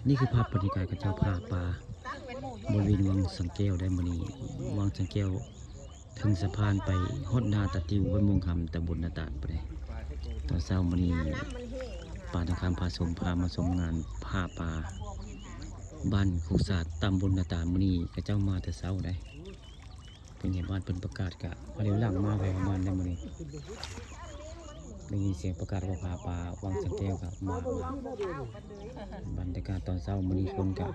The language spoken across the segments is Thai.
นี่คือภาพบรรยากาศกับเจ้าพาปลาบริเวณวังสังแก้วได้มื้อนี้วังสังแก้วถึงสะพานไปฮอดนาตะติวบ้านมงคำตำบลนาตาดไปเลยตอนเช้ามื้อนี้ป่าตะคำพามาชมงานผ้าปลาบ้านขุศาสตร์ตำบลนาตาดมื้อนี้กับเจ้ามาแต่เช้าได้เป็นเหตุบ้านเป็นประกาศกะเร็วหลังมาไปประมาณได้มื้อนี้ได้ยินเสียงประกาศว่าพาปลาวังสังแก้วกับมาบรรยากาศตอนเช้ามื้อนี้คนกะ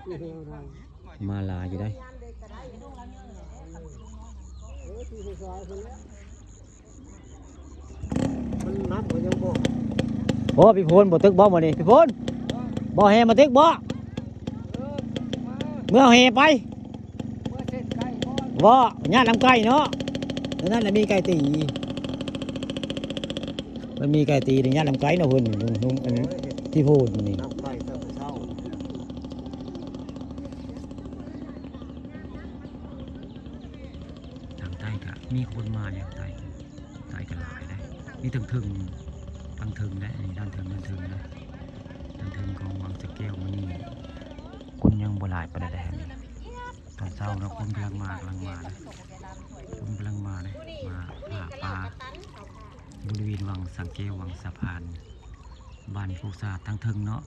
มาลาอยู่ได้บ่พี่พลบ่ตึกบ่มื้อนี้พี่พลบ่แห่มาตึกบ่เมื่อแห่ไปบ่ย่านน้ำไก่เนาะนั่นน่ะมีไก่ตีมันมีไก่ตีในย่านน้ำไก่เนาะเพิ่นลุงอันที่พูดนี่ทางใต้ก็มีคนมาอย่างใต้ก็หลายได้นี่ถึงทางถึงได้ด้านถึงนะทางถึงของวังสะแก้วมันนี่คนยังบ่หลายปานใดนี่ตอนเช้านะคนกำลังมาเลยคนกำลังมาเลยมาผ่าปลาบริเวณวังสังแก้ววังสะพานบ้านภูษาทางถึงเนาะ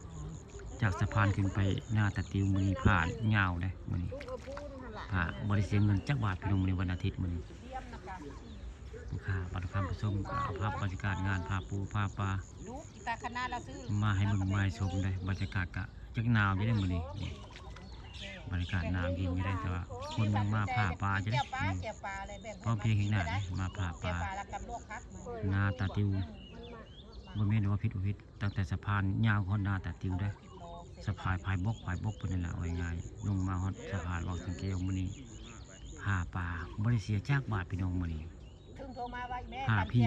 จากสะพานขึ้นไปหน้าตะติวมันนี่ผ่านยาวเลยมันนี่ผ่าบริเสียเงินจักบาทไปลงในวันอาทิตย์มันนี่ค่ะบัตรคำผสมกับภาพบรรยากาศงานพาปูพาปลามาให้มึงมาชมได้บรรยากาศกะจักหนาวจะได้มือนี้บรรยากาศหนาวเย็นจะได้แต่ว่าคนยังมาพาปลาจะได้เพราะเพียงเห็นหน้ามาพาปลานาตาติวบนเมนว่าพิษตั้งแต่สะพานยาวคนนาตาติวได้สะพานพายบกเป็นนั่นแหละง่ายๆลงมาฮอดสะพานวังสังเกตมือนี้พาปลาบริเสียจากบาทพี่น้องมือนี้ผ่าพี่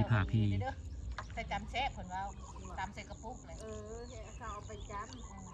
แต่จำแซ่บผลว่าจำใส่กระปุกเลยเขาเอาไปจำ